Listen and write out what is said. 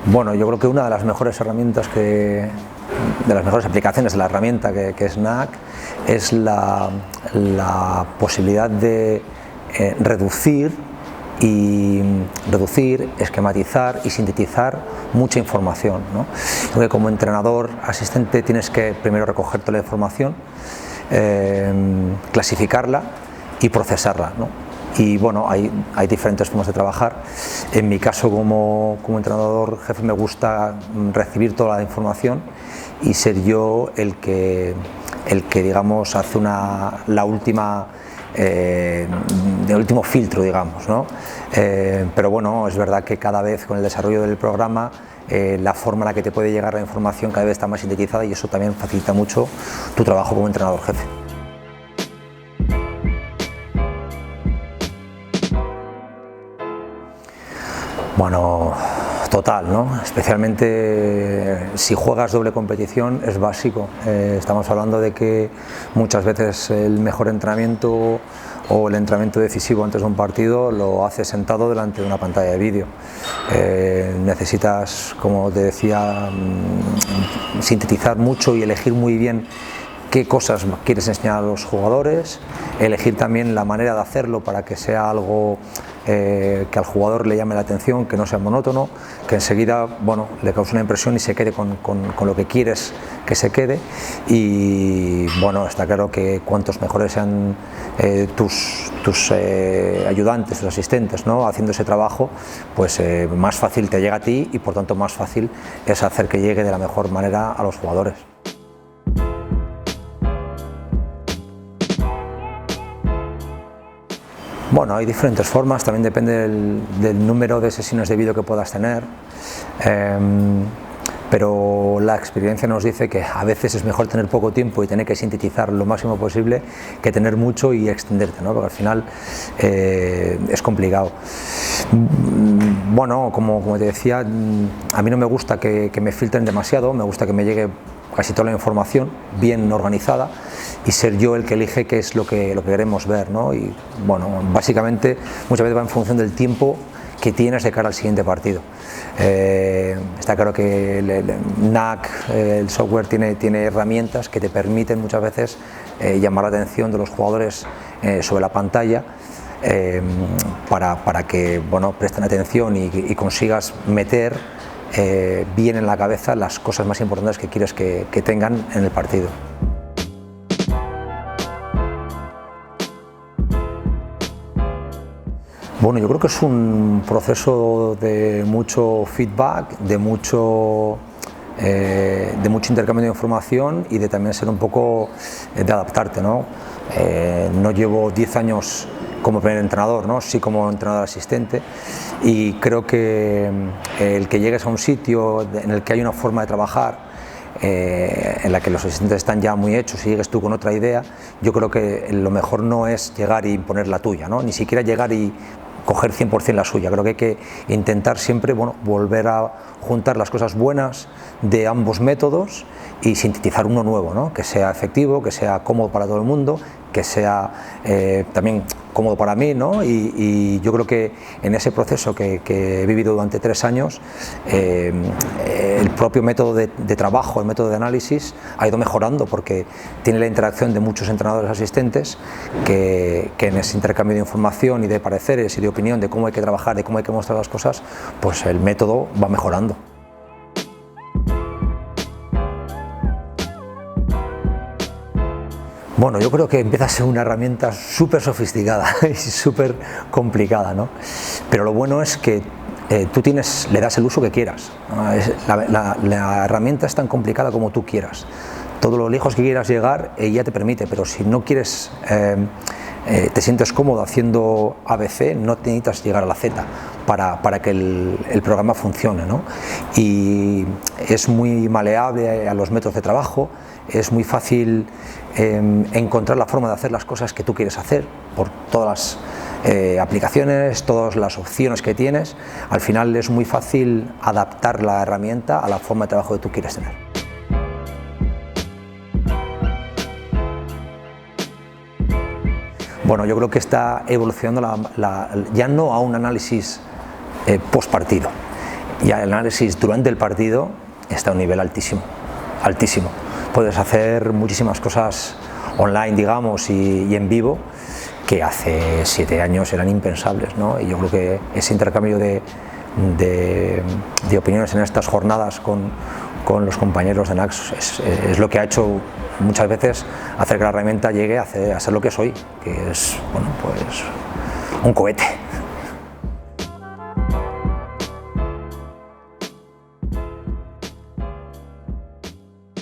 Bueno, yo creo que una de las mejores herramientas de las mejores aplicaciones de la herramienta que es NAC es la posibilidad de reducir, esquematizar y sintetizar mucha información, ¿no? Porque como entrenador asistente tienes que primero recoger toda la información, clasificarla y procesarla, ¿no? Y bueno, hay diferentes formas de trabajar. En mi caso como entrenador jefe me gusta recibir toda la información y ser yo el que digamos hace el último filtro, digamos, ¿no? Pero bueno, es verdad que cada vez con el desarrollo del programa la forma en la que te puede llegar la información cada vez está más sintetizada y eso también facilita mucho tu trabajo como entrenador jefe. Bueno, total, ¿no? Especialmente si juegas doble competición es básico. Estamos hablando de que muchas veces el mejor entrenamiento o el entrenamiento decisivo antes de un partido lo haces sentado delante de una pantalla de vídeo. Necesitas, como te decía, sintetizar mucho y elegir muy bien qué cosas quieres enseñar a los jugadores, elegir también la manera de hacerlo para que sea algo que al jugador le llame la atención, que no sea monótono, que enseguida, bueno, le cause una impresión y se quede con lo que quieres que se quede. Y bueno, está claro que cuantos mejores sean tus ayudantes, tus asistentes, ¿no?, haciendo ese trabajo, pues más fácil te llega a ti y por tanto más fácil es hacer que llegue de la mejor manera a los jugadores. Bueno, hay diferentes formas, también depende del número de sesiones de vídeo que puedas tener, pero la experiencia nos dice que a veces es mejor tener poco tiempo y tener que sintetizar lo máximo posible que tener mucho y extenderte, ¿no? Porque al final es complicado. Bueno, como te decía, a mí no me gusta que me filtren demasiado, me gusta que me llegue casi toda la información bien organizada y ser yo el que elige qué es lo que queremos ver, ¿no? Y bueno, básicamente muchas veces va en función del tiempo que tienes de cara al siguiente partido. Está claro que el NAC, el software, tiene herramientas que te permiten muchas veces llamar la atención de los jugadores sobre la pantalla para que, bueno, presten atención y consigas meter bien en la cabeza las cosas más importantes que quieres que tengan en el partido. Bueno, yo creo que es un proceso de mucho feedback, de mucho intercambio de información y de también ser un poco de adaptarte, ¿no? No llevo 10 años como primer entrenador, ¿no? Sí como entrenador asistente, y creo que el que llegues a un sitio en el que hay una forma de trabajar en la que los asistentes están ya muy hechos y llegues tú con otra idea, yo creo que lo mejor no es llegar y imponer la tuya, ¿no? Ni siquiera llegar y coger 100% la suya. Creo que hay que intentar siempre, bueno, volver a juntar las cosas buenas de ambos métodos y sintetizar uno nuevo, ¿no? Que sea efectivo, que sea cómodo para todo el mundo, que sea también cómodo para mí, ¿no? Y yo creo que en ese proceso que he vivido durante 3 años, el propio método de trabajo, el método de análisis ha ido mejorando porque tiene la interacción de muchos entrenadores asistentes que en ese intercambio de información y de pareceres y de opinión de cómo hay que trabajar, de cómo hay que mostrar las cosas, pues el método va mejorando. Bueno, yo creo que empieza a ser una herramienta súper sofisticada y súper complicada, ¿no? Pero lo bueno es que tú le das el uso que quieras, ¿no? La herramienta es tan complicada como tú quieras. Todo lo lejos que quieras llegar, ella te permite, pero si no quieres, te sientes cómodo haciendo ABC, no necesitas llegar a la Z para que el programa funcione, ¿no? Y es muy maleable a los métodos de trabajo, es muy fácil encontrar la forma de hacer las cosas que tú quieres hacer por todas las aplicaciones, todas las opciones que tienes. Al final es muy fácil adaptar la herramienta a la forma de trabajo que tú quieres tener. Bueno, yo creo que está evolucionando ya no a un análisis post partido, y el análisis durante el partido está a un nivel altísimo, altísimo. Puedes hacer muchísimas cosas online, digamos, y en vivo, que hace 7 años eran impensables, ¿no? Y yo creo que ese intercambio de opiniones en estas jornadas con los compañeros de Naxos es lo que ha hecho muchas veces hacer que la herramienta llegue a ser lo que es hoy, que es, bueno, pues un cohete.